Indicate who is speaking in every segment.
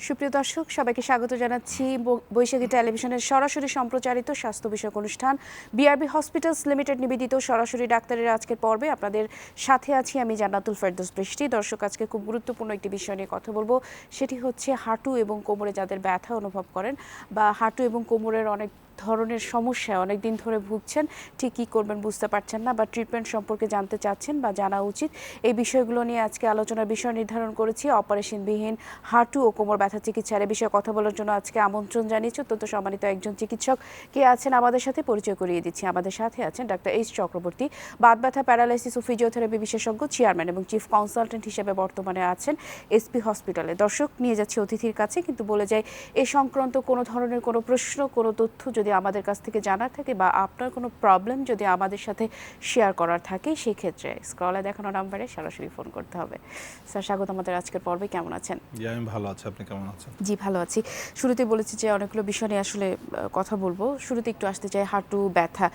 Speaker 1: সুপ্রিয় দর্শক, সবাইকে স্বাগত জানাচ্ছি বৈশাখী টেলিভিশনের সরাসরি সম্প্রচারিত স্বাস্থ্য বিষয়ক অনুষ্ঠান বিআরবি হসপিটালস লিমিটেড নিবেদিত সরাসরি ডাক্তারের আজকের পর্বে আপনাদের সাথে আছি আমি জান্নাতুল ফেরদৌস বৃষ্টি। দর্শক, আজকে খুব গুরুত্বপূর্ণ একটি বিষয় নিয়ে কথা বলবো, সেটি হচ্ছে হাঁটু এবং কোমরে যাদের ব্যথা অনুভব করেন বা হাঁটু এবং কোমরের অনেক ধরনের সমস্যা অনেক দিন ধরে ভুগছেন, ঠিক কী করবেন বুঝতে পারছেন না বা ট্রিটমেন্ট সম্পর্কে জানতে চাচ্ছেন বা জানা উচিত, এই বিষয়গুলো নিয়ে আজকে আলোচনার বিষয় নির্ধারণ করেছি। অপারেশনবিহীন হাঁটু ও কোমর ব্যথা চিকিৎসার এই বিষয়ে কথা বলার জন্য আজকে আমন্ত্রণ জানিয়েছি অত্যন্ত সম্মানিত একজন চিকিৎসক কে আছেন আমাদের সাথে, পরিচয় করিয়ে দিচ্ছি। আমাদের সাথে আছেন ডাক্তার এইচ চক্রবর্তী, বাত ব্যথা, প্যারালাইসিস ও ফিজিওথেরাপি বিশেষজ্ঞ, চেয়ারম্যান এবং চিফ কনসালটেন্ট হিসেবে বর্তমানে আছেন এসপি হসপিটালে। দর্শক, নিয়ে যাচ্ছি অতিথির কাছে, কিন্তু বলে যাই এ সংক্রান্ত কোনো ধরনের কোনো প্রশ্ন, কোনো তথ্য যদি আমাদের কাছ থেকে জানার থাকে বা আপনার কোনো প্রবলেম যদি আমাদের সাথে শেয়ার করার থাকে, সেই ক্ষেত্রে স্ক্রলে দেখানো নাম্বারে সরাসরি ফোন করতে হবে। স্যার, স্বাগত আমাদের আজকের পর্বে। কেমন আছেন?
Speaker 2: জি, আমি ভালো আছি। আপনি কেমন আছেন?
Speaker 1: জি, ভালো আছি। শুরুতে বলেছি যে অনেকগুলো বিষয় নিয়ে আসলে কথা বলবো। শুরুতে একটু আসতে চাই হাঁটু ব্যথা।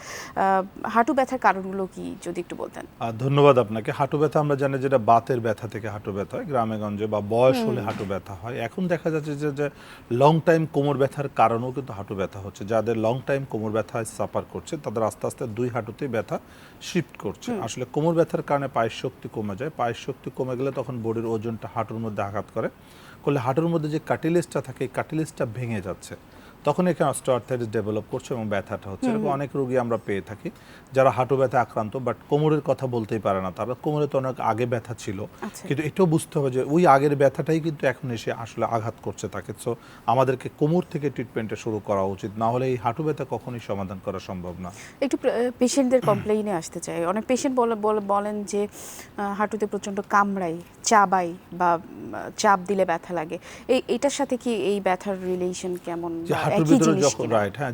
Speaker 1: হাঁটু ব্যথার কারণগুলো কি যদি একটু বলতেন?
Speaker 2: ধন্যবাদ আপনাকে। হাঁটু ব্যথা আমরা জানি যেটা বাতের ব্যথা থেকে হাঁটু ব্যথা হয়, গ্রামে গঞ্জে বা বয়স হলে হাঁটু ব্যথা হয়। এখন দেখা যাচ্ছে যে লং টাইম কোমর ব্যথার কারণেও কিন্তু হাঁটু ব্যথা হচ্ছে। যাদের লং টাইম কোমর ব্যথায় সাফার করছে তাদের আস্তে আস্তে দুই হাঁটুতেই ব্যথা শিফট করছে। আসলে কোমর ব্যথার কারণে পায়ের শক্তি কমে যায়। পায়ের শক্তি কমে গেলে তখন বডির ওজনটা হাঁটুর মধ্যে আঘাত করলে হাঁটুর মধ্যে যে কার্টিলেজটা থাকে এই কার্টিলেজটা ভেঙে যাচ্ছে, তখন এখানে অস্টিওআর্থ্রাইটিস ডেভেলপ করছে এবং ব্যথাটা হচ্ছে। এরকম অনেক রোগী আমরা পেয়ে থাকি যারা হাঁটু ব্যথা আক্রান্ত, বাট কোমরের কথা বলতেই পারে না। তারা কোমরে তো অনেক আগে ব্যথা ছিল, কিন্তু এটাও বুঝতে হবে যে ওই আগের ব্যথাটাই কিন্তু এখন এসে আসলে আঘাত করছে তাকে। সো আমাদেরকে কোমর থেকে ট্রিটমেন্টটা শুরু করা উচিত, না হলে এই হাঁটু ব্যথা কখনোই সমাধান করা সম্ভব না।
Speaker 1: একটু পেশেন্টদের কমপ্লেইনে আসতে চাই। অনেক পেশেন্ট বলেন যে হাঁটুতে প্রচণ্ড কামড়াই, চাবাই বা চাপ দিলে ব্যথা লাগে। এটার সাথে কি এই ব্যথার রিলেশন কেমন?
Speaker 2: হাঁটুর ভিতরে যখন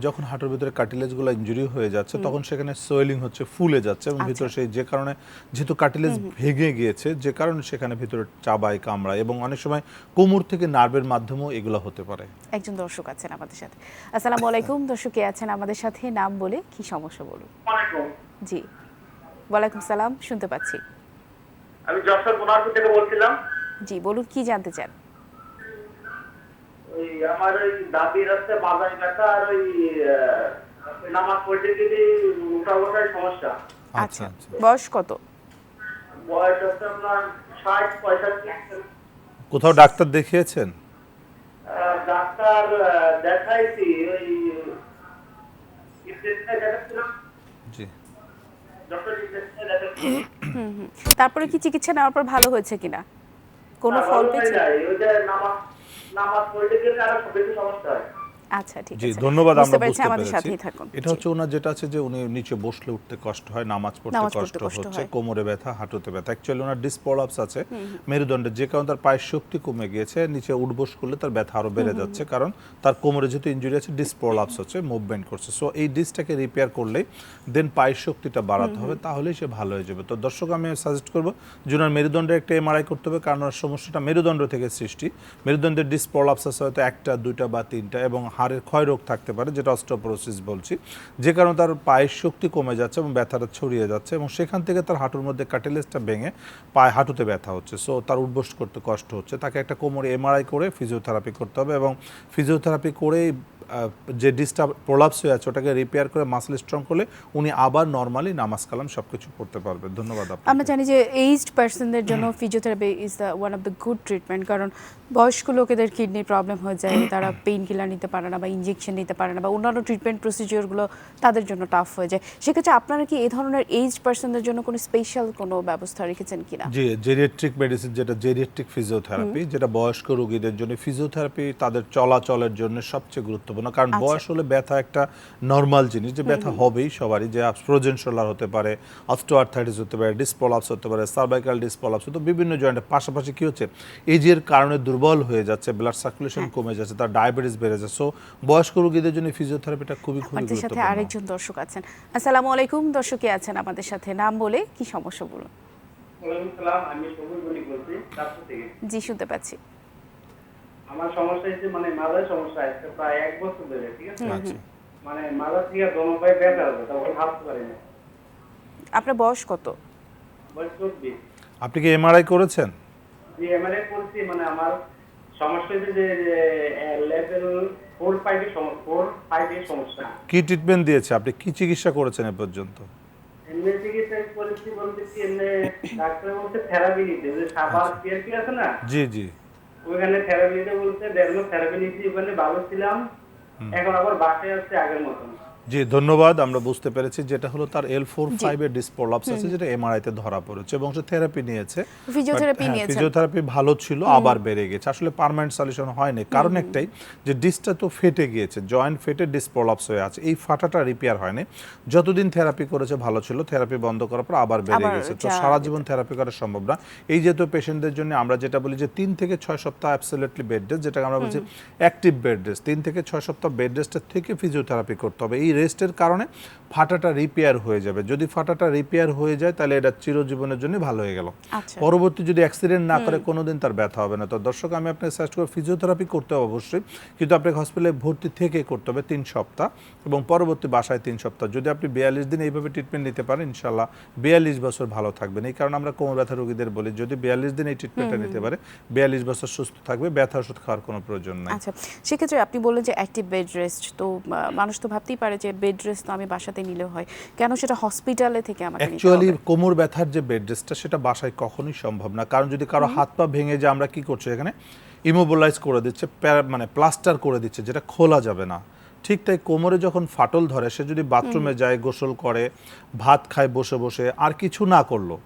Speaker 2: যখন হাঁটুর ভিতরে কার্টিলেজগুলো ইনজুরি হয়ে যাচ্ছে তখন সেখানে সোয়েলিং হচ্ছে, ফুলে যাচ্ছে এবং ভিতরে সেই যে কারণে যেহেতু কার্টিলেজ ভেঙে গিয়েছে, যে কারণে সেখানে ভিতরে চাবাই, কামড়ায় এবং অনেক সময় কোমর থেকে নার্ভের মাধ্যমেও এগুলো হতে পারে।
Speaker 1: একজন দর্শক আছেন আমাদের সাথে। আসসালামু আলাইকুম। দর্শক কে আছেন আমাদের সাথে, নাম বলে কি সমস্যা বলুন। জি, ওয়ালাইকুম সালাম, শুনতে পাচ্ছি।
Speaker 3: আমি যশোর বোনারপুর থেকে বলছিলাম।
Speaker 1: জি, বলুন কি জানতে চান?
Speaker 3: ওই আমার ওই দাদির হচ্ছে মাথায় ব্যথা আর ওই নামাজ পড়তে গেলে উঠা বসার সমস্যা।
Speaker 1: আচ্ছা, বয়স কত?
Speaker 3: বয়স হচ্ছে আপনার 60-65।
Speaker 2: কোথাও ডাক্তার দেখিয়েছেন?
Speaker 3: ডাক্তার দেখাইছি, ওই দেখাচ্ছিলাম।
Speaker 2: জি,
Speaker 3: ডক্টর দেখাচ্ছি।
Speaker 1: তারপরে কি চিকিৎসা নেওয়ার পর ভালো হয়েছে কিনা, কোনো ফল পেয়েছে?
Speaker 3: ওইটা নামাজ পড়তে গেলে আরো বেশি সমস্যা হয়।
Speaker 1: আচ্ছা, ঠিক
Speaker 2: জি,
Speaker 1: আছে,
Speaker 2: ধন্যবাদ। আমরা
Speaker 1: বুঝতে পেরেছি,
Speaker 2: বুঝতে
Speaker 1: আমাদের
Speaker 2: পেরেছি।
Speaker 1: সাথেই থাকুন।
Speaker 2: এটা হচ্ছে ওনার যেটা আছে যে উনি নিচে বসলে উঠতে কষ্ট হয়, নামাজ পড়তে কষ্ট হচ্ছে, কোমরে ব্যথা, হাঁটুতে ব্যথা। অ্যাকচুয়ালি ওনার ডিস্ক প্রলাপস আছে মেরুদণ্ডে, যে কারণে তার পায়ের শক্তি কমে গিয়েছে। নিচে উঠবস করলে তার ব্যথা আরো বেড়ে যাচ্ছে, কারণ তার কোমরে যেহেতু ইনজুরি আছে, ডিস্ক প্রলাপস হচ্ছে, মুভমেন্ট করছে। সো এই ডিস্কটাকে রিপেয়ার করলেই দেন পায়ের শক্তিটা বাড়াতে হবে, তাহলেই সে ভালো হয়ে যাবে। তো দর্শক, আমি সাজেস্ট করবো যে ওনার মেরুদণ্ডে একটা এমআরআই করতে হবে, কারণ ওনার সমস্যাটা মেরুদণ্ড থেকে সৃষ্টি। মেরুদণ্ডের ডিস্ক প্রলাপস আছে হয়তো 1টা 2টা বা 3টা, এবং হাড়ের ক্ষয়রোগ থাকতে পারে, যেটা অস্টিওপোরোসিস বলছি, যে কারণে তার পায়ের শক্তি কমে যাচ্ছে এবং ব্যথাটা ছড়িয়ে যাচ্ছে এবং সেখান থেকে তার হাঁটুর মধ্যে কার্টিলেজটা ভেঙে পায়ে হাঁটুতে ব্যথা হচ্ছে। সো তার উঠবস করতে কষ্ট হচ্ছে। তাকে একটা কোমরে এমআরআই করে ফিজিওথেরাপি করতে হবে এবং ফিজিওথেরাপি করেই যে ডিস্টার্ব প্রলাপস হয়ে আছে ওটাকে রিপেয়ার করে মাসল স্ট্রং করলে উনি আবার নর্মালি নামাজ কালাম সবকিছু পড়তে পারবে। ধন্যবাদ আপনাকে।
Speaker 1: আমরা জানি যে এইজড পার্সনদের জন্য physiotherapy is the one of the good treatment, কারণ বয়স্ক লোকেদের কিডনির প্রবলেম হয়ে যায়, তারা পেইন কিলার নিতে পারে না বা ইনজেকশন নিতে পারে না বা অন্যান্য ট্রিটমেন্ট প্রসিজিওরগুলো তাদের জন্য টাফ হয়ে যায়। সেক্ষেত্রে আপনারা কি এই ধরনের এইজড পার্সনদের জন্য কোনো স্পেশাল কোনো ব্যবস্থা রেখেছেন কিনা?
Speaker 2: জি, জেরিয়াট্রিক মেডিসিন, যেটা জেরিয়াট্রিক ফিজিওথেরাপি, যেটা বয়স্ক রোগীদের জন্য। ফিজিওথেরাপি তাদের চলাচলের জন্য সবচেয়ে গুরুত্বপূর্ণ, কারণ বয়স হলে ব্যথা একটা নর্মাল জিনিস, যে ব্যথা হবেই সবারই, যে ফ্রোজেন শোল্ডার হতে পারে, অস্টিওআর্থ্রাইটিস হতে পারে, ডিস্ক প্রলাপস হতে পারে, সার্ভাইকাল ডিস্ক প্রলাপস হতে, বিভিন্ন জয়েন্টের পাশাপাশি কি হচ্ছে, এজের কারণে দুর্বল হয়ে যাচ্ছে, ব্লাড সার্কুলেশন কমে যাচ্ছে, তার ডায়াবেটিস বেড়ে যাচ্ছে। সো বয়স্ক রোগীদের জন্য ফিজিওথেরাপিটা খুবই
Speaker 1: আমাদের সাথে
Speaker 2: গুরুত্বপূর্ণ।
Speaker 1: আরেকজন দর্শক আছেন। আসসালামু আলাইকুম। দর্শক কে আছেন আমাদের সাথে, নাম বলে কি সমস্যা বলুন।
Speaker 3: ওয়ালাইকুম সালাম, আমি সবুজ বলি বলছি চাঁদপুর থেকে।
Speaker 1: জি, শুনতে পাচ্ছি।
Speaker 3: আমার সমস্যা হচ্ছে মানে মাথায় সমস্যা আছে প্রায় 1 বছর ধরে, ঠিক আছে?
Speaker 2: আচ্ছা,
Speaker 3: মানে মাথা থেকে দোনো পায়ে ব্যথা হতো, তখন হাঁটতে পারি না।
Speaker 1: আপনার বয়স কত?
Speaker 3: বয়স 24।
Speaker 2: আপনি কি এমআরআই করেছেন?
Speaker 3: যে এমআরআই করছি, মানে আমার সমস্যা হচ্ছে যে লেভেল 4-5 এর সমস্যা।
Speaker 2: কি ট্রিটমেন্ট দিয়েছে, আপনি কি চিকিৎসা করেছেন এ পর্যন্ত?
Speaker 3: এমনি চিকিৎসা করেছি বলতে কি, এমনি ডাক্তার বলতে থেরাপি নিতে, যে সাবার পিআরপি আছে না,
Speaker 2: জি জি।
Speaker 3: ওইখানে থেরাপি নিতে বলতে 1.5 মাস থেরাপি নিয়েছি, ওখানে ভালো ছিলাম, এখন আবার বাসায় আসছে আগের মতন।
Speaker 2: জি ধন্যবাদ, আমরা বুঝতে পেরেছি। যেটা হলো তার L4-5 এর ডিস্ক প্রলাপস আছে, যেটা এমআরআই তে ধরা পড়েছে এবং সে থেরাপি নিয়েছে।
Speaker 1: ফিজিওথেরাপি নিয়েছেন।
Speaker 2: ফিজিওথেরাপি ভালো ছিল, আবার বেড়ে গেছে। আসলে পার্মানেন্ট সলিউশন হয়নি, কারণ একটাই যে ডিস্কটা তো ফেটে গিয়েছে, জয়েন্ট ফেটে ডিস্ক প্রলাপস হয়ে আছে, এই ফাটাটা রিপেয়ার হয়নি। যতদিন থেরাপি করেছে ভালো ছিল, থেরাপি বন্ধ করার পর আবার বেড়ে গেছে। তো সারা জীবন থেরাপি করা সম্ভব না। এই যেহেতু পেশেন্টদের জন্য আমরা যেটা বলি যে 3 থেকে 6 সপ্তাহ অ্যাবসলিউটলি বেড রেস্ট, যেটাকে আমরা বলছি অ্যাক্টিভ বেড রেস্ট, 3 থেকে 6 সপ্তাহ বেড রেস্টের থেকে ফিজিওথেরাপি করতে হবে। এই রেস্টের কারণে ফাটাটা রিপেয়ার হয়ে যাবে। যদি ফাটাটা রিপেয়ার হয়ে যায় তাহলে এটা চিরজীবনের জন্য ভালো হয়ে গেল। পরবর্তী যদি অ্যাক্সিডেন্ট না করে কোনোদিন তার ব্যথা হবে না। তো দর্শক, আমি আপনাকে সাজেস্ট করব ফিজিওথেরাপি করতে হবে অবশ্যই, কিন্তু আপনাকে হসপিটালে ভর্তি থেকে করতে হবে 3 সপ্তাহ এবং পরবর্তী বাসায় 3 সপ্তাহ। যদি আপনি 42 দিন এইভাবে ট্রিটমেন্ট নিতে পারেন, ইনশাআল্লাহ 42 বছর ভালো থাকবেন। এই কারণে আমরা কোমর ব্যথা রোগীদের বলি যদি 42 দিন এই ট্রিটমেন্টটা নিতে পারে, 42 বছর সুস্থ থাকবে, ব্যথা ওষুধ খাওয়ার কোনো প্রয়োজন নাই।
Speaker 1: আচ্ছা, সেক্ষেত্রে আপনি বললেন যে অ্যাক্টিভ বেড রেস্ট, তো মানুষ তো ভাবতেই পারে যে বেড রেস্ট তো আমি বাসাতে নিলেও হয়, কেন সেটা হসপিটালে থেকে আমাকে নিতে
Speaker 2: অ্যাকচুয়ালি
Speaker 1: হবে?
Speaker 2: কোমর ব্যথার যে বেড রেস্টটা সেটা বাসায় কখনোই সম্ভব না। কারণ যদি কারো হাত পা ভেঙে যায়, আমরা কি করছি এখানে ইমোবিলাইজ করে দিচ্ছে, মানে প্লাস্টার করে দিচ্ছে, যেটা খোলা যাবে না। ঠিক তাই কোমরে যখন ফাটল ধরে, সে যদি বাথরুমে যায়, গোসল করে, ভাত খায় বসে বসে, আর কিছু না করলো,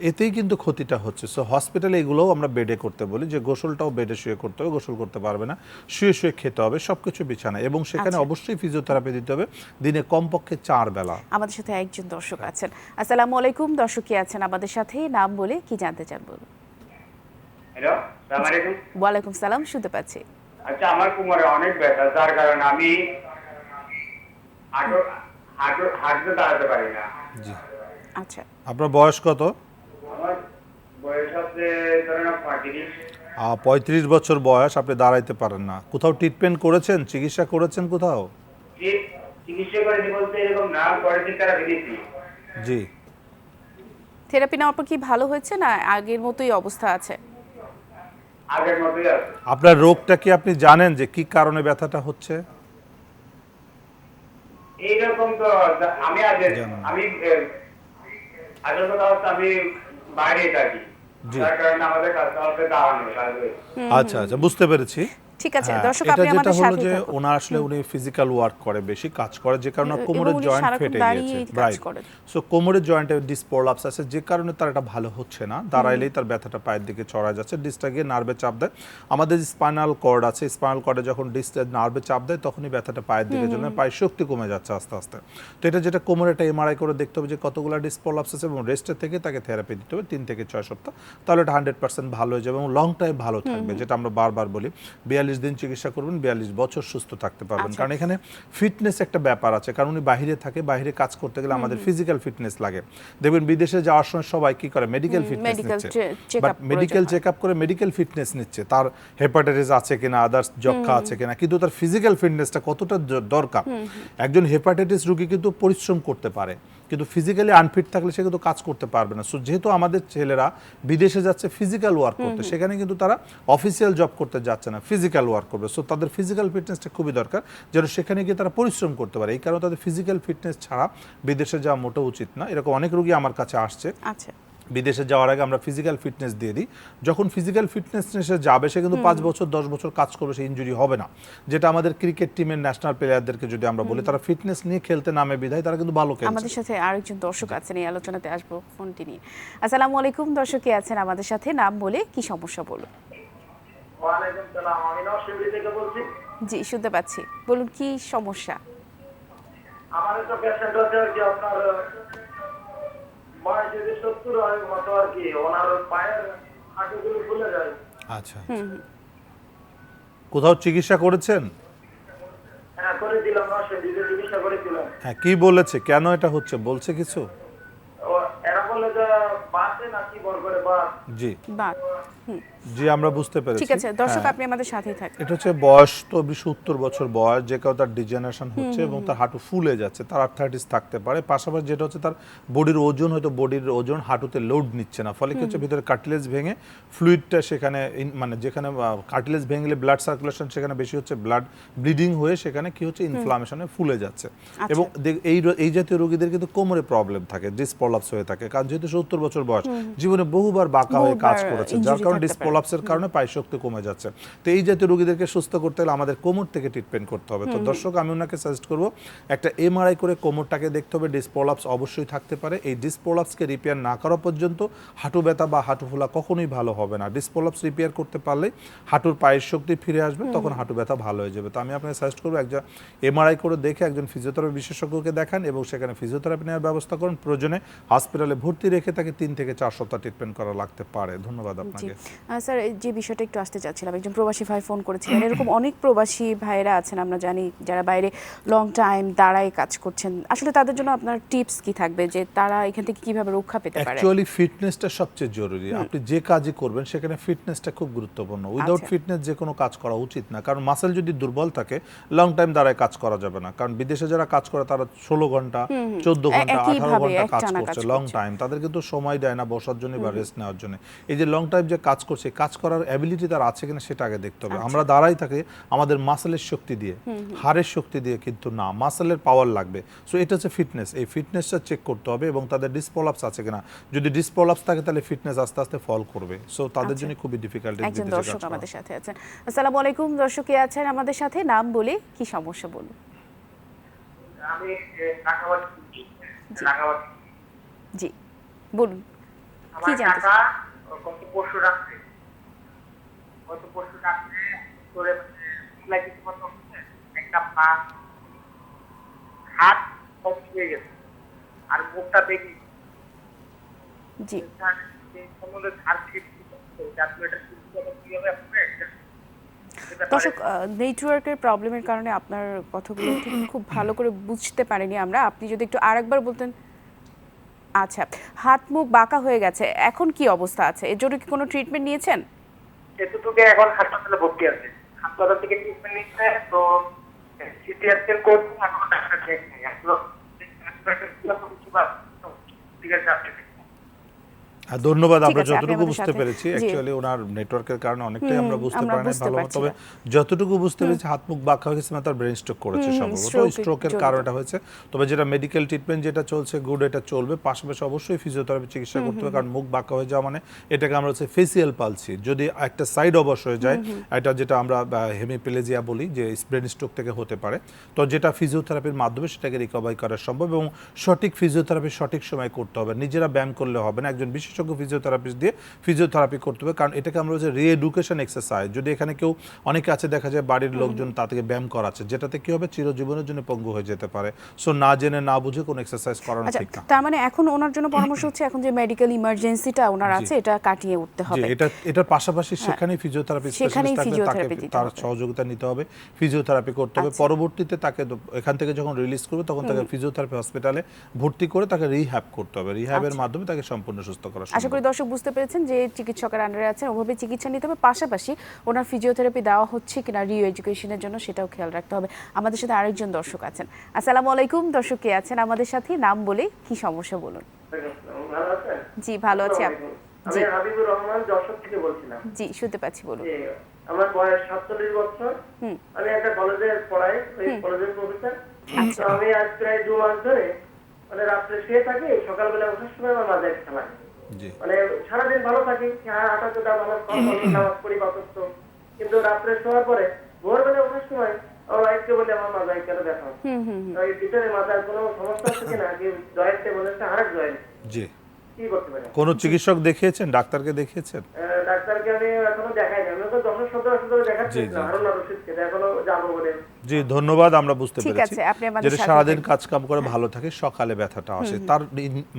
Speaker 2: এতেই কিন্তু ক্ষতিটা হচ্ছে। সো হসপিটালে এগুলোও আমরা বেডে করতে বলি, যে গোসলটাও বেডে শুয়ে করতে হবে, গোসল করতে পারবে না, শুয়ে শুয়ে খেতে হবে, সবকিছু বিছানায়, এবং সেখানে অবশ্যই ফিজিওথেরাপি দিতে হবে দিনে কমপক্ষে 4 বেলা।
Speaker 1: আমাদের সাথে একজন দর্শক আছেন। আসসালামু আলাইকুম, দর্শক কি আছেন আমাদের সাথে, নাম বলে কি জানতে চান বলুন।
Speaker 3: হ্যালো, আসসালামু আলাইকুম।
Speaker 1: ওয়ালাইকুম সালাম, শুনতে পাচ্ছি।
Speaker 3: আচ্ছা, আমার কোমরে অনেক ব্যথা, যার কারণে আমি হাঁটতে দাঁড়াতে পারি না।
Speaker 2: জি।
Speaker 1: আচ্ছা,
Speaker 2: আপনার বয়স কত?
Speaker 3: আমার বয়স হচ্ছে ধরেন 35।
Speaker 2: 35 বছর বয়স, আপনি দাঁড়াইতে পারেন না। কোথাও ট্রিটমেন্ট করেছেন, চিকিৎসা করেছেন কোথাও?
Speaker 3: যে চিকিৎসা করেছি বলতে এরকম না, করেছি তারা দিয়েছি।
Speaker 2: জি।
Speaker 1: থেরাপি নেওয়ার পর কি ভালো হয়েছে না আগের মতোই অবস্থা আছে?
Speaker 3: আগের মতোই আছে।
Speaker 2: আপনার রোগটা কি আপনি জানেন যে কি কারণে ব্যথাটা হচ্ছে?
Speaker 3: এইরকম তো আমি আগের কথা হচ্ছে আমি বাইরে থাকি, যার কারণে আমাদের কাছে হচ্ছে দাঁড়ানো লাগবে।
Speaker 2: আচ্ছা আচ্ছা, বুঝতে পেরেছি।
Speaker 1: ঠিক আছে,
Speaker 2: হ্যাঁ,
Speaker 1: দর্শক
Speaker 2: এটা
Speaker 1: আপনি
Speaker 2: যেটা
Speaker 1: আমাদের
Speaker 2: হলো
Speaker 1: সাথে
Speaker 2: যে
Speaker 1: থাকুন।
Speaker 2: ওনার আসলে উনি ফিজিক্যাল ওয়ার্ক করে, বেশি কাজ করে, যে কারণে কোমরের
Speaker 1: উনি
Speaker 2: জয়েন্ট
Speaker 1: সারাক্ষণ
Speaker 2: ফেটে
Speaker 1: দাঁড়িয়ে
Speaker 2: গিয়েছে।
Speaker 1: কাজ
Speaker 2: রাইট।
Speaker 1: করেন।
Speaker 2: সো কোমরের জয়েন্টে ডিস্ক প্রলাপস আছে, যে কারণে তার এটা ভালো হচ্ছে না। দাঁড়াইলেই তার ব্যথাটা পায়ের দিকে ছড়ায় যাচ্ছে, ডিস্কটা গিয়ে নার্ভে চাপ দেয়। আমাদের যে স্পাইনাল কর্ড আছে, স্পাইনাল কর্ডে যখন ডিস্ক নার্ভে চাপ দেয়, তখনই ব্যথাটা পায়ের দিকে চলে, পায়ের শক্তি কমে যাচ্ছে আস্তে আস্তে। তো এটা যেটা কোমরে, এটা এমআরআই করে দেখতে হবে যে কতগুলো ডিস্ক প্রলাপস আছে, এবং রেস্টের থেকে তাকে থেরাপি দিতে হবে 3 থেকে 6 সপ্তাহ। তাহলে এটা 100% ভালো হয়ে যাবে এবং লং টাইম ভালো থাকবে। যেটা আমরা বারবার বলি, 42 দিন চিকিৎসা করবেন, 42 বছর সুস্থ থাকতে পারবেন। কারণ এখানে ফিটনেস একটা ব্যাপার আছে, কারণ উনি বাইরে থাকে, বাইরে কাজ করতে গেলে আমাদের ফিজিক্যাল ফিটনেস লাগে। দেখবেন বিদেশে যাওয়ার সময় সবাই কি করে, মেডিকেল ফিটনেস নিচ্ছে, বাট মেডিকেল চেক আপ করে মেডিকেল ফিটনেস নিচ্ছে, তার হেপাটাইটিস আছে কিনা, আদার্স যক্ষা আছে কিনা, কিন্তু তার ফিজিক্যাল ফিটনেসটা কতটা দরকার। একজন হেপাটাইটিস রোগী কিন্তু পরিশ্রম করতে পারে, কিন্তু ফিজিক্যালি আনফিট থাকলে সে কিন্তু কাজ করতে পারবে না। সো যেহেতু আমাদের ছেলেরা বিদেশে যাচ্ছে ফিজিক্যাল ওয়ার্ক করতে, সেখানে কিন্তু তারা অফিসিয়াল জব করতে যাচ্ছে না, ফিজিক্যাল ওয়ার্ক করবে। সো তাদের ফিজিক্যাল ফিটনেসটা খুবই দরকার, যেন সেখানে গিয়ে তারা পরিশ্রম করতে পারে। এই কারণে তাদের ফিজিক্যাল ফিটনেস ছাড়া বিদেশে যাওয়া মোটেও উচিত না। এরকম অনেক রোগী আমার কাছে আসছে,
Speaker 1: আচ্ছা,
Speaker 2: বিদেশে যাওয়ার আগে আমরা ফিজিক্যাল ফিটনেস দিয়ে দিই। যখন ফিজিক্যাল ফিটনেস যাবে, সে কিন্তু 5 বছর 10 বছর কাজ করবে, সে ইনজুরি হবে না। যেটা আমাদের ক্রিকেট টিমের ন্যাশনাল প্লেয়ারদেরকে যদি আমরা বলি, তারা ফিটনেস নিয়ে খেলতে নামে বিধায় তারা কিন্তু ভালো খেলছে।
Speaker 1: আমাদের সাথে আরেকজন দর্শক আছেন, এই আলোচনাতে আসবো ফোনটি নিয়ে। আসসালামু আলাইকুম, দর্শক কি আছেন আমাদের সাথে, নাম বলে কি সমস্যা বলুন।
Speaker 3: ওয়ালাইকুম সালাম, আমি নরসিংদী থেকে বলছি।
Speaker 1: জি, শুনতে পাচ্ছি, বলুন কি সমস্যা।
Speaker 3: আমার তো পেশেন্ট হচ্ছে কি, আপনার বয়স যদি 70 হয় মতো আর কি, ওনার পায়ের হাঁটুগুলো ফুলে যায়।
Speaker 2: আচ্ছা, কোথাও চিকিৎসা করেছেন?
Speaker 3: হ্যাঁ, করেছিলাম, নরসিংদীতে চিকিৎসা করেছিলাম।
Speaker 2: হ্যাঁ, কি বলেছে, কেন এটা হচ্ছে, বলছে কিছু?
Speaker 3: এরা বলে যে বাসে নাকি বর করে বাস।
Speaker 2: জি
Speaker 1: বা
Speaker 2: জি আমরা বুঝতে পেরেছি।
Speaker 1: ঠিক আছে দর্শক,
Speaker 2: হ্যাঁ,
Speaker 1: আপনি আমাদের সাথেই থাকেন।
Speaker 2: এটা হচ্ছে বয়স তো 70 বছর বয়স, যে কারণে তার ডিজেনারেশন হচ্ছে এবং তার হাঁটু ফুলে যাচ্ছে, তার আর্থ্রাইটিস থাকতে পারে। পাশাপাশি যেটা হচ্ছে তার বডির ওজন, হয়তো বডির ওজন হাঁটুতে লোড নিচ্ছে না, ফলে কি হচ্ছে ভিতরে কার্টিলেজ ভেঙে ফ্লুইডটা সেখানে মানে যেখানে কার্টিলেজ ভেঙে ব্লাড সার্কুলেশন সেখানে বেশি হচ্ছে, ব্লাড ব্লিডিং হয়ে সেখানে কি হচ্ছে ইনফ্লামেশনে ফুলে যাচ্ছে। এবং এই জাতীয় রোগীদের কিন্তু কোমরে প্রবলেম থাকে, ডিসপ্রলাপস হয়ে থাকে, কারণ যেহেতু 70 বছর বয়স, জীবনে বহুবার বাঁকা হয়ে কাজ করেছে, যার কারণে ডিসপ্রলাপসের কারণে পায়ের শক্তি কমে যাচ্ছে। তো এই জাতীয় রোগীদেরকে সুস্থ করতে হলে আমাদের কোমর থেকে ট্রিটমেন্ট করতে হবে। তো দর্শক, আমি ওনাকে সাজেস্ট করব একটা এমআরআই করে কোমরটাকে দেখতে হবে। ডিসপ্রলাপস অবশ্যই থাকতে পারে, এই ডিসপ্রলাপসকে রিপেয়ার না করা পর্যন্ত হাঁটু ব্যথা বা হাঁটু ফোলা কখনোই ভালো হবে না। ডিসপ্রলাপস রিপেয়ার করতে পারলে হাঁটুর পায়ের শক্তি ফিরে আসবে, তখন হাঁটু ব্যথা ভালো হয়ে যাবে। তো আমি আপনাকে সাজেস্ট করবো একজন এমআরআই করে দেখে একজন ফিজিওথেরাপি বিশেষজ্ঞকে দেখান এবং সেখানে ফিজিওথেরাপি নেওয়ার ব্যবস্থা করুন। প্রয়োজনে হসপিটালে ভর্তি রেখে তাকে 3 থেকে 4 সপ্তাহ ট্রিটমেন্ট করা লাগতে পারে। ধন্যবাদ আপনাকে।
Speaker 1: স্যার, যে বিষয়টা একটু আসতে চাচ্ছিলাম, একজন প্রবাসী ভাই ফোন করেছিলেন। এরকম অনেক প্রবাসী ভাইরা আছেন আমরা জানি, যারা বাইরে লং টাইম দাঁড়ায় কাজ করছেন। আসলে তাদের জন্য আপনার টিপস কি থাকবে, যে তারা এখান থেকে কিভাবে রক্ষা পেতে পারে?
Speaker 2: অ্যাকচুয়ালি ফিটনেসটা সবচেয়ে জরুরি। আপনি যে কাজই করবেন সেখানে ফিটনেসটা খুব গুরুত্বপূর্ণ। উইদাউট ফিটনেস যে কোনো কাজ করা উচিত না, কারণ মাসেল যদি দুর্বল থাকে লং টাইম দাঁড়ায় কাজ করা যাবে না। কারণ বিদেশে যারা কাজ করে তারা 16 ঘন্টা 14 ঘন্টা 18 ঘন্টা কাজ করছে লং টাইম, তাদের কিন্তু সময় দেয় না বসার জন্য বা রেস্ট নেওয়ার জন্য। এই যে লং টাইম যে কাজ করছে, কাজ করার অ্যাবিলিটি তার আছে কিনা সেটা আগে দেখতে হবে। আমরা দাঁড়াই থাকি আমাদের মাসেলের শক্তি দিয়ে, হাড়ের শক্তি দিয়ে কিন্তু না, মাসেলের পাওয়ার লাগবে। সো এটা হচ্ছে ফিটনেস, এই ফিটনেসটা চেক করতে হবে এবং তাদের ডিসপ্রলাপস আছে কিনা। যদি ডিসপ্রলাপস থাকে তাহলে ফিটনেস আস্তে আস্তে ফল করবে। সো তাদের জন্য খুবই ডিফিকাল্ট।
Speaker 1: একজন দর্শক আমাদের সাথে আছেন। আসসালামু আলাইকুম দর্শক, কে আছেন আমাদের সাথে? নাম বলে কি সমস্যা বলুন।
Speaker 3: আমি রাঙামাটি।
Speaker 1: জি বলুন, কি
Speaker 3: আমার
Speaker 1: জানতে
Speaker 3: টাকা গত পরশু রাত্রে করে কিছু কথা হচ্ছে, একটা পা হাত হয়ে গেছে আর মুখটা বেরিয়ে
Speaker 1: জি দর্শক, নেটওয়ার্কের প্রবলেমের কারণে আপনার কথাগুলো ঠিক খুব ভালো করে বুঝতে পারিনি আমরা। আপনি যদি একটু আরেকবার বলতেন। আচ্ছা, হাত মুখ বাঁকা হয়ে গেছে, এখন কি অবস্থা আছে? এর জন্য কি কোনো ট্রিটমেন্ট নিয়েছেন?
Speaker 3: এতটুকু এখন হাসপাতালে ভর্তি আছে, হাসপাতাল থেকে ট্রিটমেন্ট নিচ্ছে। তো সিটি স্ক্যান করবো, এখন ডাক্তার চেক নেই
Speaker 2: ধন্যবাদ। আমরা যতটুকু বুঝতে পেরেছি, অ্যাকচুয়ালি ওনার নেটওয়ার্কের কারণে অনেকটাই আমরা বুঝতে পারি না ভালো, তবে যতটুকু বুঝতে পেরেছি হাত মুখ বাঁকা হয়ে গেছে, তার ব্রেন স্ট্রোক করেছে সম্ভবত, স্ট্রোকের কারণে এটা হয়েছে। তবে যেটা মেডিকেল ট্রিটমেন্ট যেটা চলছে গুড, এটা চলবে। পাশাপাশি অবশ্যই ফিজিওথেরাপি চিকিৎসা করতে হবে, কারণ মুখ বাঁকা হয়ে যাওয়া মানে এটাকে আমরা হচ্ছে ফেসিয়াল পালসি। যদি একটা সাইড অবশ হয়ে যায়, এটা যেটা আমরা হেমিপ্লেজিয়া বলি, যে ব্রেন স্ট্রোক থেকে হতে পারে। তো যেটা ফিজিওথেরাপির মাধ্যমে সেটাকে রিকভারি করা সম্ভব এবং সঠিক ফিজিওথেরাপি সঠিক সময় করতে হবে। নিজেরা ব্যায়াম করলে হবে না, একজন বিশেষজ্ঞ ফিজিওথেরাপিস্ট দিয়ে ফিজিওথেরাপি করতে হবে, কারণ এটাকে আমরা হচ্ছে রিএডুকেশন এক্সারসাইজ। যদি এখানে কেউ অনেকে আছে দেখা যায় বাড়ির লোকজন তা থেকে ব্যায়াম করাচ্ছে, যেটাতে কি হবে চিরজীবনের জন্য পঙ্গু হয়ে যেতে পারে। সো না জেনে না বুঝে কোনো এক্সারসাইজ করানো ঠিক না।
Speaker 1: তার মানে এখন ওনার জন্য পরামর্শ হচ্ছে এখন যে মেডিকেল ইমার্জেন্সিটা ওনার আছে এটা কাটিয়ে উঠতে হবে।
Speaker 2: এটার পাশাপাশি সেখানেই ফিজিওথেরাপি স্পেশালিস্ট থাকবে, তাকে তার সহযোগিতা নিতে হবে, ফিজিওথেরাপি করতে হবে। পরবর্তীতে তাকে এখান থেকে যখন রিলিজ করবে তখন তাকে ফিজিওথেরাপি হসপিটালে ভর্তি করে তাকে রিহ্যাব করতে হবে। রিহ্যাবের মাধ্যমে তাকে সম্পূর্ণ সুস্থ করা সম্ভব।
Speaker 1: আশা করি দর্শক বুঝতে পেরেছেন যে চিকিৎসকের আন্ডারে আছেন, ওভাবে চিকিৎসা নিতে হবে। পাশাপাশি ওনার ফিজিওথেরাপি দেওয়া হচ্ছে কিনা রি এডুকেশনের জন্য সেটাও খেয়াল রাখতে হবে। আমাদের সাথে আরেকজন দর্শক আছেন। আসসালামু আলাইকুম দর্শক, কে আছেন আমাদের সাথে? নাম বলে কি সমস্যা বলুন। জি ভালো আছি।
Speaker 3: আমি হাবিবুর রহমান যশোর থেকে বলছিলাম।
Speaker 1: জি শুনতে পাচ্ছি, বলুন।
Speaker 3: আমার বয়স 47 বছর। আমি একটা কলেজে পড়াই, ওই কলেজের প্রফেসর। তো আমি আজ প্রায় 2 মাস ধরে মানে রাত্রে শুয়ে থাকি, সকালবেলা ওঠার সময় আমার মাঝে একটা লাগে। মানে সারাদিন ভালো থাকি, হাঁটা চোটা ভালো, নামাজ পড়ি পাঁচক্ত, কিন্তু রাত্রে শোয়ার পরে ভোরবেলা ওঠার সময় আমার ওয়াইফকে বলে আমার মাথায় কেন ব্যথা হচ্ছে, ওই ভিতরে মাথার কোনো সমস্যা হচ্ছে কিনা, কি জয়েন্টে মনে হচ্ছে হাড়ের জয়েন্ট।
Speaker 2: জি,
Speaker 3: কি করতে পারে?
Speaker 2: কোন চিকিৎসক দেখিয়েছেন? ডাক্তারকে দেখিয়েছেন?
Speaker 3: ডাক্তারকে আমি এখনো দেখাইনি, আমি তো যশোর সচরাচর করে দেখাচ্ছি না হারুন আর রশিদকে, এখনো যাবো বলে।
Speaker 2: জি ধন্যবাদ, আমরা বুঝতে
Speaker 1: ঠিক
Speaker 2: পেরেছি
Speaker 1: আছে, আপনি আমাদের
Speaker 2: যেটা
Speaker 1: সাথে
Speaker 2: সারাদিন
Speaker 1: থাকবেন।
Speaker 2: কাজ কাম করে ভালো থাকে, সকালে ব্যথাটা আসে, তার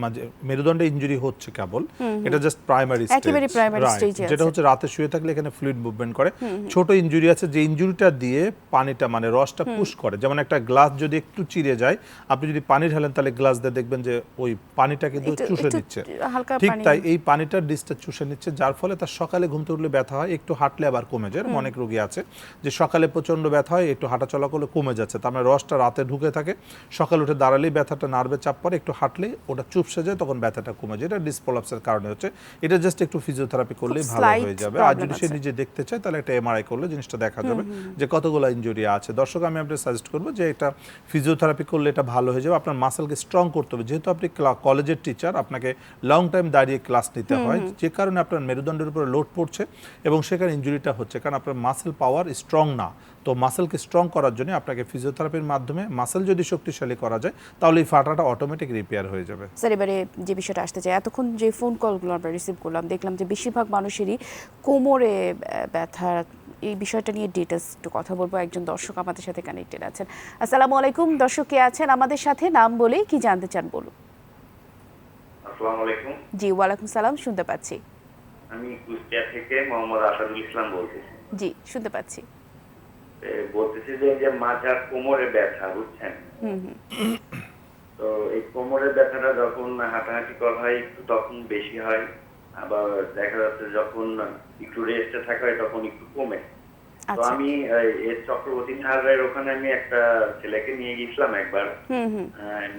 Speaker 2: মাঝে মেরুদণ্ডে ইনজুরি হচ্ছে কেবল, এটা জাস্ট প্রাইমারি
Speaker 1: একেবারে primary stage এ
Speaker 2: যেটা
Speaker 1: আছে।
Speaker 2: হচ্ছে রাতে শুয়ে থাকলে এখানে ফ্লুইড মুভমেন্ট করে। ছোট ইনজুরি আছে যে ইনজুরিটা দিয়ে পানিটা মানে রসটা পুশ করে, যেমন একটা গ্লাস যদি একটু চিরে যায়, আপনি যদি পানি ঢালেন তাহলে গ্লাস দিয়ে দেখবেন যে ওই পানিটা কিন্তু চুষে
Speaker 1: একটু
Speaker 2: নিচ্ছে,
Speaker 1: হালকা
Speaker 2: ঠিক
Speaker 1: পানি।
Speaker 2: তাই এই পানিটা ডিসটা চুষে নিচ্ছে, যার ফলে তার সকালে ঘুম থেকে উঠলে ব্যথা হয়, একটু হাঁটলে আবার কমে যায়। এরকম অনেক রোগী আছে যে সকালে প্রচন্ড ব্যথা হয়, একটু হাঁটাচলা করলে কমে যাচ্ছে, তার মানে রসটা রাতে ঢুকে থাকে, সকালে উঠে দাঁড়ালেই ব্যথাটা নার্ভে চাপ পড়ে, একটু হাঁটলেই ওটা চুপসে যায়, তখন ব্যথাটা কমে যায়। এটা ডিসপ্রলাপসের কারণে হচ্ছে, এটা জাস্ট একটু ফিজিওথেরাপি করলেই ভালো
Speaker 1: slight
Speaker 2: হয়ে যাবে। আর
Speaker 1: problem
Speaker 2: যদি সে
Speaker 1: আছে।
Speaker 2: নিজে দেখতে চায় তাহলে একটা এমআরআই করলে জিনিসটা দেখা যাবে যে কতগুলো ইনজুরি আছে। দর্শক আমি আপনাকে সাজেস্ট করবো যে এটা ফিজিওথেরাপি করলে এটা ভালো হয়ে যাবে। আপনার মাসেলকে স্ট্রং করতে হবে, যেহেতু আপনি কলেজের টিচার, আপনাকে লং টাইম দাঁড়িয়ে ক্লাস নিতে হয়, যে কারণে আপনার মেরুদণ্ডের উপরে লোড পড়ছে এবং সেখানে ইনজুরিটা হচ্ছে, কারণ আপনার মাসেল পাওয়ার স্ট্রং না। তো মাসেলকে স্ট্রং করার জন্য আপনাকে ফিজিওথেরাপির মাধ্যমে মাসেল যদি শক্তিশালী করা যায় তাহলে এই ফাটাটা অটোমেটিক রিপেয়ার হয়ে যাবে।
Speaker 1: স্যার এবারে যে বিষয়টা আসতে চাই, এতক্ষণ যে ফোন কলগুলো আমরা রিসিভ করলাম, দেখলাম যে বেশিরভাগ মানুষেরই কোমরে ব্যথা, এই বিষয়টা নিয়ে ডিটেলস একটু কথা বলবো। একজন দর্শক আমাদের সাথে কানেক্টেড আছেন। আসসালামু আলাইকুম, দর্শক কে আছেন আমাদের সাথে, নাম বলে কি জানতে চান বলুন।
Speaker 4: আসসালামু আলাইকুম।
Speaker 1: জি ওয়ালাইকুম সালাম, শুনতে পাচ্ছি।
Speaker 4: আমি কুষ্টিয়া থেকে মোহাম্মদ আসাদুল ইসলাম বলতেছি।
Speaker 1: জি শুনতে পাচ্ছি।
Speaker 4: বলতেছি যে যে মাঝার কোমরে ব্যথা, বুঝছেন? তো এই কোমরের ব্যথাটা যখন হাঁটাহাঁটি করা হয় একটু তখন বেশি হয়, আবার দেখা যাচ্ছে যখন একটু রেস্টে থাকা হয় তখন একটু কমে। তো
Speaker 1: আচ্ছা।
Speaker 4: আমি এর চক্রবর্তী স্যারের ওখানে আমি একটা ছেলেকে নিয়ে গেছিলাম একবার,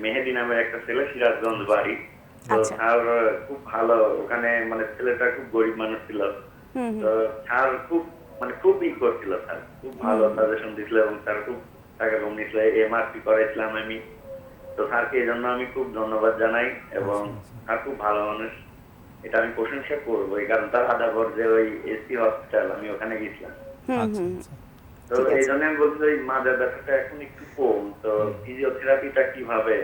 Speaker 4: মেহেদি নামের একটা ছেলে, সিরাজগঞ্জ বাড়ি। তো
Speaker 1: আচ্ছা।
Speaker 4: স্যার খুব ভালো ওখানে, মানে ছেলেটা খুব গরিব মানুষ ছিল। তো স্যার খুব খুব ই করছিল, স্যার খুব ভালো সাজেশন দিছিল এবং স্যার খুব টাকা কম নিছিল। এমআরপি করেছিলাম আমি। তো স্যারকে এই জন্য আমি খুব ধন্যবাদ জানাই এবং স্যার খুব ভালো মানুষ, এটা আমি প্রশংসা করবো। এই কারণ তার আদাবর যে ওই এসি হসপিটাল, আমি ওখানে গেছিলাম।
Speaker 2: আচ্ছা আচ্ছা।
Speaker 4: তো এই জন্য আমি বলছি ওই মাজার ব্যথাটা এখন একটু কম, তো ফিজিওথেরাপিটা কিভাবে?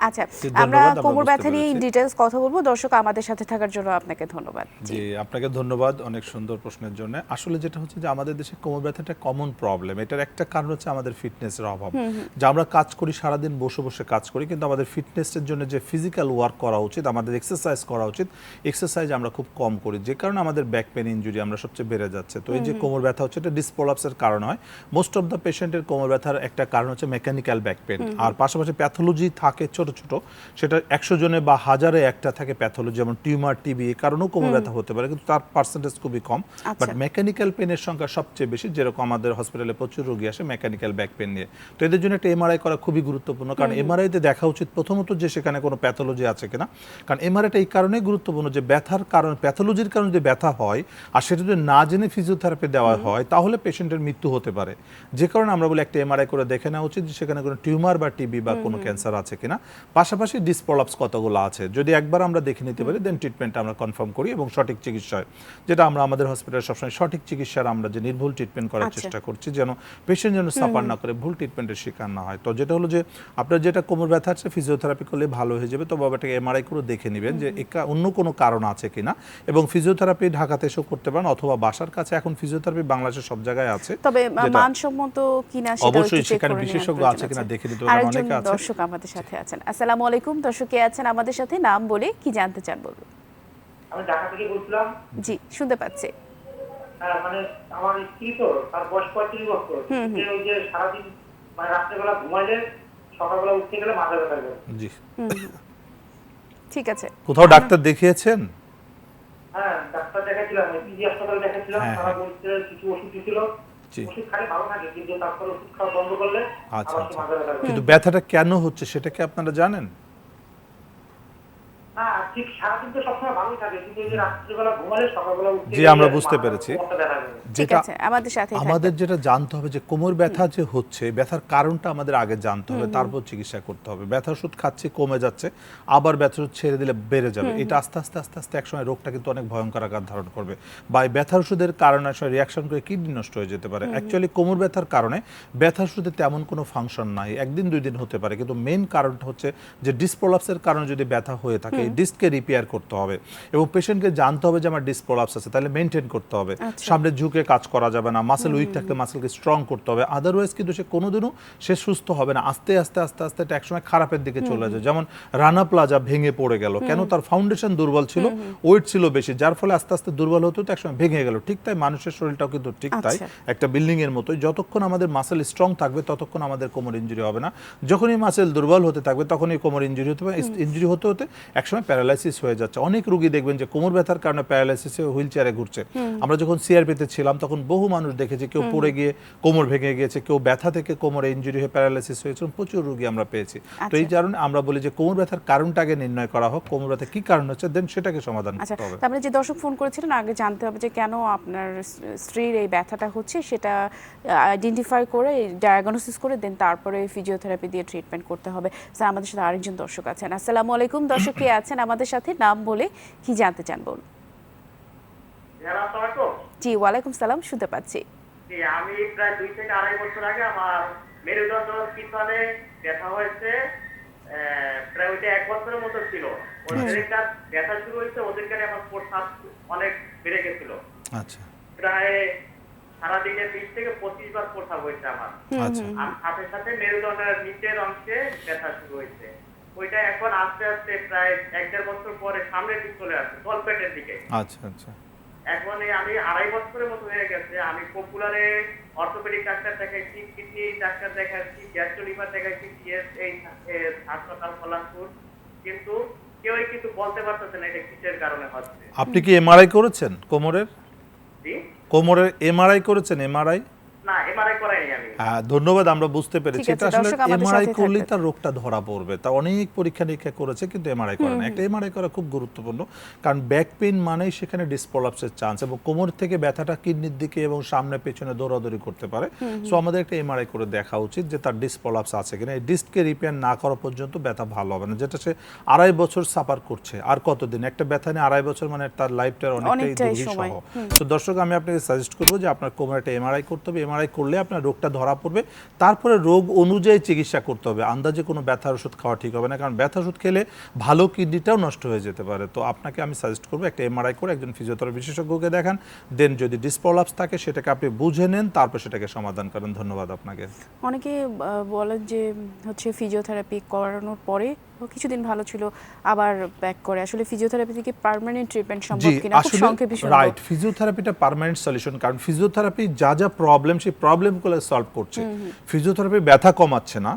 Speaker 1: আচ্ছা,
Speaker 2: জি,
Speaker 1: আমরা
Speaker 2: ধন্যবাদ, আমরা
Speaker 1: কোমর
Speaker 2: বুঝতে
Speaker 1: ব্যথা নিয়ে
Speaker 2: পেরেছি।
Speaker 1: ডিটেলস কথা বলবো। দর্শক আমাদের সাথে থাকার জন্য আপনাকে ধন্যবাদ। জি
Speaker 2: জি আপনাকে ধন্যবাদ অনেক সুন্দর প্রশ্নের জন্য। আসলে যেটা হচ্ছে যে আমাদের দেশে কোমর ব্যথাটা কমন প্রবলেম, এটার একটা কারণ হচ্ছে আমাদের ফিটনেসের অভাব। যে আমরা কাজ করি সারাদিন, বসে বসে কাজ করি, কিন্তু আমাদের ফিটনেসের জন্য যে ফিজিক্যাল ওয়ার্ক করা উচিত, আমাদের এক্সারসাইজ করা উচিত, এক্সারসাইজ আমরা খুব কম করি, যে কারণে আমাদের ব্যাক পেন ইনজুরি আমরা সবচেয়ে বেড়ে যাচ্ছে। তো এই যে কোমর ব্যথা হচ্ছে, এটা ডিসপ্রলাপসের কারণ হয়। মোস্ট অফ দ্য পেশেন্টের কোমর ব্যথার একটা কারণ হচ্ছে মেকানিক্যাল ব্যাক পেন, আর পাশাপাশি প্যাথোলজি থাকে ছোট ছোট, সেটা 100 জনে বা 1000-এ একটা থাকে প্যাথোলজি, যেমন টিউমার, টিবি, এই কারণেও কোমর ব্যথা হতে পারে, কিন্তু তার পার্সেন্টেজ খুবই কম। বাট মেকানিক্যাল পেনের সংখ্যা সবচেয়ে বেশি, যেরকম আমাদের হসপিটালে প্রচুর রোগী আসে মেকানিক্যাল ব্যাক পেন নিয়ে। তো এদের জন্য একটা এমআরআই করা খুবই গুরুত্বপূর্ণ, কারণ এমআরআইতে দেখা উচিত প্রথমত যে সেখানে কোনো প্যাথোলজি আছে কিনা। কারণ এমআরআইটা এই কারণেই গুরুত্বপূর্ণ যে ব্যথার কারণ, প্যাথোলজির কারণে যদি ব্যথা হয় আর সেটা যদি না জেনে ফিজিওথেরাপি দেওয়া হয় তাহলে পেশেন্টের মৃত্যু হতে পারে। যে কারণে আমরা বলি একটা এমআরআই করে দেখে নেওয়া উচিত যে সেখানে কোনো টিউমার বা টিবি বা কোনো ক্যান্সার আছে কিনা, পাশাপাশি ডিসপ্রলাপস কতগুলো আছে যদি একবার আমরা দেখে নিতে পারি, দেন ট্রিটমেন্ট আমরা কনফার্ম করি এবং সঠিক চিকিৎসা হয়। যেটা আমরা আমাদের হসপিটালে সবসময় সঠিক চিকিৎসার আমরা যে নির্ভুল ট্রিটমেন্ট করার চেষ্টা করছি, যেন পেশেন্ট যেন সাফার না করে, ভুল ট্রিটমেন্টের শিকার না হয়। তো যেটা হলো যে আপনার যেটা কোমর ব্যথা আছে, ফিজিওথেরাপি করলে ভালো হয়ে যাবে, তবে এটাকে এমআরআই করে দেখে নেবেন যে অন্য কোনো কারণ আছে কিনা। এবং ফিজিওথেরাপি ঢাকাতে এসেও করতে পারেন অথবা বাসার কাছে, এখন ফিজিওথেরাপি বাংলাদেশের সব জায়গায় আছে,
Speaker 1: তবে মানসম্মত কিনা সেটা
Speaker 2: অবশ্যই সেখানে বিশেষজ্ঞ আছে কিনা দেখে নিতে হবে।
Speaker 1: আরেকজন
Speaker 2: অনেকে আছে।
Speaker 1: দর্শক আমাদের সাথে আছেন। আসসালামু আলাইকুম, দর্শক কে আছেন আমাদের সাথে, নাম বলে কি জানতে চান বলুন।
Speaker 3: আমি ঢাকা থেকে বলছিলাম।
Speaker 1: জি শুনতে পাচ্ছি।
Speaker 3: হ্যাঁ, মানে আমার স্ত্রী তো, তার বয়স 35 বছর। সে ওই যে সারাদিন রাত্রেবেলা ঘুমাইলে সকালবেলা উঠতে গেলে মাথা ব্যথা করে।
Speaker 2: জি
Speaker 1: ঠিক আছে,
Speaker 2: কোথাও ডাক্তার দেখিয়েছেন?
Speaker 3: হ্যাঁ, ডাক্তার দেখাচ্ছিলাম, পিজি হাসপাতালে দেখাচ্ছিলাম।
Speaker 2: হ্যাঁ,
Speaker 3: তারা বলছে কিছু ওষুধ দিছিল,
Speaker 2: জি।
Speaker 3: ওষুধ খালি ভালো থাকে, কিন্তু তারপর ওষুধ খাওয়া বন্ধ করলে
Speaker 2: আচ্ছা
Speaker 3: আবার সে
Speaker 2: আচ্ছা।
Speaker 3: মাথা ব্যথা করে।
Speaker 2: কিন্তু ব্যথাটা কেন হচ্ছে সেটা কি আপনারা জানেন?
Speaker 3: না, ঠিক সারাদিন তো সবসময় ভালোই থাকে, কিন্তু এই যে রাত্রিবেলা ঘুমালে সকালবেলা উঠতে
Speaker 2: জি,
Speaker 3: গেলে
Speaker 2: আমরা বুঝতে
Speaker 3: মাথা
Speaker 2: পেরেছি।
Speaker 3: ব্যথা করে।
Speaker 1: ঠিক
Speaker 2: যেটা
Speaker 1: আছে, আমাদের সাথে
Speaker 2: আমাদের যেটা জানতে হবে যে কোমর ব্যথা যে হচ্ছে, ব্যথার কারণটা আমাদের আগে জানতে হবে, তারপর চিকিৎসা করতে হবে। ব্যথা ওষুধ খাচ্ছি, কমে যাচ্ছে, আবার ব্যথা ওষুধ ছেড়ে দিলে বেড়ে যাবে, এটা আস্তে আস্তে আস্তে আস্তে একসময় রোগটা কিন্তু অনেক ভয়ঙ্কর আকার ধারণ করবে, বা এই ব্যথা ওষুধের কারণে আসলে রিয়াকশন করে কিডনি নষ্ট হয়ে যেতে পারে। অ্যাকচুয়ালি কোমর ব্যথার কারণে ব্যথা ওষুধে তেমন কোনো ফাংশন নাই, 1 দিন 2 দিন হতে পারে, কিন্তু মেইন কারণটা হচ্ছে যে ডিসপ্রলাপসের কারণে যদি ব্যথা হয়ে থাকে, এই ডিস্ককে রিপেয়ার করতে হবে এবং পেশেন্টকে জানতে হবে যে আমার ডিস্ক প্রলাপস আছে, তাহলে মেনটেন করতে হবে। সামনে ঝুঁকে কাজ করা যাবে না, মাসেল উইক থাকলে মাসেলকে স্ট্রং করতে হবে, আদারওয়াইজ কিন্তু সে কোনোদিনও সে সুস্থ হবে না। আস্তে আস্তে আস্তে আস্তে এটা একসময় খারাপের দিকে চলে যায়। যেমন রানা প্লাজা ভেঙে পড়ে গেল, কেন? তার ফাউন্ডেশন দুর্বল ছিল, ওয়েট ছিল বেশি, যার ফলে আস্তে আস্তে দুর্বল হতে হতে একসময় ভেঙে গেল। ঠিক তাই মানুষের শরীরটাও কিন্তু ঠিক তাই, একটা বিল্ডিং এর মতোই, যতক্ষণ আমাদের মাসেল স্ট্রং থাকবে ততক্ষণ আমাদের কোমর ইনজুরি হবে না। যখনই মাসেল দুর্বল হতে থাকবে তখনই কোমর ইনজুরি হতে পারে। ইনজুরি হতে হতে একসময় প্যারালাইসিস হয়ে যাচ্ছে। অনেক রোগী দেখবেন যে কোমর ব্যথার কারণে প্যারালাইসিসে হুইল চেয়ারে ঘুরছে। আমরা যখন সিআরপিতে ছিলাম তখন বহু মানুষ দেখেছি, কেউ পড়ে গিয়ে কোমর ভেঙে গিয়েছে, কেউ ব্যথা থেকে কোমরে ইনজুরি হয়ে প্যারালাইসিস হয়েছে, প্রচুর রোগী আমরা পেয়েছি। তো এই কারণে আমরা বলি যে কোমর ব্যথার কারণটা আগে নির্ণয় করা হোক, কোমর ব্যথা কি কারণ হচ্ছে, দেন সেটাকে সমাধান করতে হবে।
Speaker 1: তারপরে যে দর্শক ফোন করেছিলেন আগে জানতে হবে যে কেন আপনার স্ত্রীর এই ব্যথাটা হচ্ছে, সেটা আইডেন্টিফাই করে ডায়াগনোসিস করে দেন তারপরে ফিজিওথেরাপি দিয়ে ট্রিটমেন্ট করতে হবে। স্যার আমাদের সাথে আরেকজন দর্শক আছেন। আসসালামু আলাইকুম। দর্শক কে আছেন আমাদের সাথে, নাম বলে কি জানতে চান বলুন। জি ওয়ালাইকুম সালাম, শুনতে পাচ্ছি।
Speaker 3: আমি প্রায় 2 থেকে আড়াই বছর আগে আমার মেরুদণ্ড পিছনে ব্যথা হয়েছে, প্রায় ওইটা 1 বছরের মতো ছিল। ওদেরটা ব্যথা শুরু হয়েছে, ওদেরকে আমার প্রস্রাব অনেক বেড়ে গেছিল।
Speaker 2: আচ্ছা,
Speaker 3: প্রায় সারাদিনে 20 থেকে 25 বার প্রস্রাব হয়েছে আমার।
Speaker 2: আচ্ছা,
Speaker 3: আর সাথে সাথে মেরুদণ্ডের নিচের অংশে ব্যথা শুরু হয়েছে। ওইটা এখন আস্তে আস্তে প্রায় 1-1.5 বছর পরে সামনের দিকে চলে আসছে, তলপেটের দিকে।
Speaker 2: আচ্ছা, আচ্ছা।
Speaker 3: এখন আমি 2.5 বছরের মতো হয়ে গেছে। আমি পপুলারে অর্থোপেডিক ডাক্তার দেখাইছি, কিডনি ডাক্তার দেখাইছি, গ্যাস্ট্রো লিভার দেখাইছি, এই হাসপাতাল কল্যাণপুর, কিন্তু কেউই কিন্তু বলতে পারতেছে না এটা কিসের কারণে হচ্ছে।
Speaker 2: আপনি কি এমআরআই করেছেন কোমরের?
Speaker 3: জি,
Speaker 2: কোমরের এমআরআই করেছেন? এমআরআই
Speaker 3: না, এমআরআই করাইনি আমি।
Speaker 2: ধন্যবাদ, আমরা বুঝতে পেরেছি।
Speaker 1: ঠিক আছে,
Speaker 2: এটা আসলে
Speaker 1: দর্শক আমাদের
Speaker 2: এমআরআই
Speaker 1: সাথে
Speaker 2: করলেই
Speaker 1: থাকবেন।
Speaker 2: তার রোগটা ধরা পড়বে। তা অনেক পরীক্ষা নিরীক্ষা করেছে কিন্তু এমআরআই করে না। একটা এমআরআই করা খুব গুরুত্বপূর্ণ, কারণ ব্যাক পেইন মানেই সেখানে ডিসপ্রলাপসের চান্স, এবং কোমর থেকে ব্যথাটা কিডনির দিকে এবং সামনে পেছনে দৌড়াদৌড়ি করতে পারে। সো আমাদের একটা এমআরআই করে দেখা উচিত যে তার ডিসপ্রলাপস আছে কিনা। এই ডিস্ককে রিপেয়ার না করা পর্যন্ত ব্যথা ভালো হবে না, যেটা সে 2.5 বছর সাফার করছে। আর কতদিন? একটা ব্যথা নিয়ে 2.5 বছর মানে তার লাইফটার অনেকটাই দুর্বিষহ। তো দর্শক, আমি আপনাকে সাজেস্ট করবো যে আপনার কোমরে একটা এমআরআই করতে হবে। এমআরআই করলে আপনার রোগটা ধরা পড়বে, তারপরে রোগ অনুযায়ী চিকিৎসা করতে হবে। আন্দাজে কোনো ব্যথার ওষুধ খাওয়া ঠিক হবে না, কারণ ব্যথা ওষুধ খেলে ভালো কিডনিটাও নষ্ট হয়ে যেতে পারে। তো আপনাকে আমি সাজেস্ট করবো একটা এমআরআই করে একজন ফিজিওথেরাপি বিশেষজ্ঞকে দেখান, দেন যদি ডিসপ্রলাপস থাকে সেটাকে আপনি বুঝে নেন, তারপর সেটাকে সমাধান করেন। ধন্যবাদ আপনাকে।
Speaker 1: অনেকে বলেন যে হচ্ছে ফিজিওথেরাপি করানোর পরে কিছুদিন ভালো ছিল আবার ব্যাক করে। আসলে ফিজিওথেরাপি থেকে পার্মানেন্ট ট্রিটমেন্ট সম্ভব কিনা, খুব সংক্ষেপে শুনবো।
Speaker 2: রাইট, ফিজিওথেরাপিটা পার্মানেন্ট সলিউশন, কারণ ফিজিওথেরাপি যা যা প্রবলেম সেই প্রবলেমগুলো সলভ করছে। ফিজিওথেরাপি ব্যথা কমাচ্ছে না,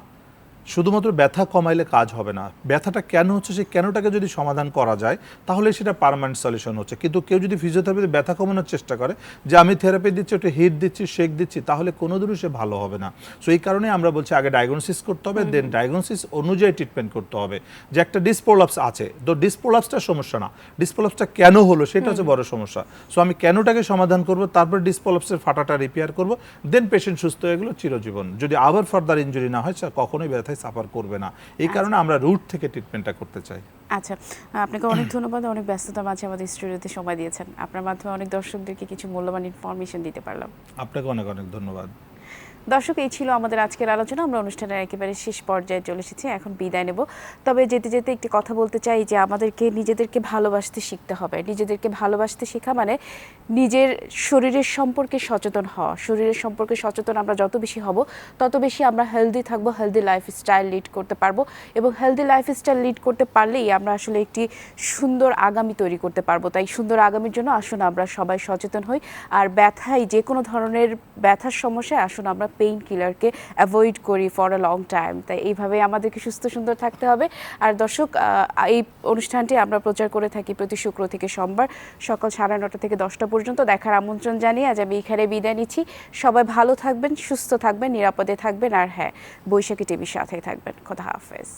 Speaker 2: শুধুমাত্র ব্যথা কমাইলে কাজ হবে না। ব্যথাটা কেন হচ্ছে সেই কেনটাকে যদি সমাধান করা যায় তাহলে সেটা পার্মানেন্ট সলিউশন হচ্ছে। কিন্তু কেউ যদি ফিজিওথেরাপিতে ব্যথা কমানোর চেষ্টা করে, যে আমি থেরাপি দিচ্ছি, একটু হিট দিচ্ছি, শেক দিচ্ছি, তাহলে কোনোদিনও সে ভালো হবে না। সো এই কারণে আমরা বলছি আগে ডায়াগনোসিস করতে হবে, দেন ডায়াগনোসিস অনুযায়ী ট্রিটমেন্ট করতে হবে। যে একটা ডিসপ্রলাপস আছে, তো ডিসপ্রলাপসটা সমস্যা না, ডিসপ্রলাপসটা কেন হলো সেটা হচ্ছে বড় সমস্যা। সো আমি কেনটাকে সমাধান করব, তারপর ডিসপ্রলাপসের ফাটাটা রিপেয়ার করব, দেন পেশেন্ট সুস্থ হয়ে গেল চিরজীবন। যদি আবার ফার্দার ইনজুরি না হয়, কখনোই ব্যথা সাফার করবে না। এই কারণে আমরা রুট থেকে ট্রিটমেন্টটা করতে চাই।
Speaker 1: আচ্ছা, আপনাকে অনেক ধন্যবাদ, অনেক ব্যস্ততার মাঝে আমাদের স্টুডিওতে সময় দিয়েছেন। আপনার মাধ্যমে অনেক দর্শকদেরকে কিছু মূল্যবান ইনফরমেশন দিতে পারলাম।
Speaker 2: আপনাকে অনেক অনেক ধন্যবাদ।
Speaker 1: দর্শক, এই ছিল আমাদের আজকের আলোচনা। আমরা অনুষ্ঠানের একেবারে শেষ পর্যায়ে চলে এসেছি, এখন বিদায় নেব। তবে যেতে যেতে একটি কথা বলতে চাই যে আমাদেরকে নিজেদেরকে ভালোবাসতে শিখতে হবে। নিজেদেরকে ভালোবাসতে শেখা মানে নিজের শরীরের সম্পর্কে সচেতন হওয়া। শরীরের সম্পর্কে সচেতন আমরা যত বেশি হব, তত বেশি আমরা হেলদি থাকবো, হেলদি লাইফস্টাইল লিড করতে পারবো, এবং হেলদি লাইফস্টাইল লিড করতে পারলেই আমরা আসলে একটি সুন্দর আগামী তৈরি করতে পারবো। তাই সুন্দর আগামীর জন্য আসুন আমরা সবাই সচেতন হই। আর ব্যথায়, যে কোনো ধরনের ব্যথার সমস্যায় আসুন আমরা পেইন কিলারকে অ্যাভয়েড করি ফর আ লং টাইম। তাই এইভাবে আমাদেরকে সুস্থ সুন্দর থাকতে হবে। আর দর্শক, এই অনুষ্ঠানটি আমরা প্রচার করে থাকি প্রতি শুক্র থেকে সোমবার সকাল 9:30 থেকে 10টা পর্যন্ত। দেখার আমন্ত্রণ জানিয়ে আজ আমি এখানে বিদায় নিচ্ছি। সবাই ভালো থাকবেন, সুস্থ থাকবেন, নিরাপদে থাকবেন, আর হ্যাঁ, বৈশাখী টিভির সাথেই থাকবেন। খোদা হাফেজ।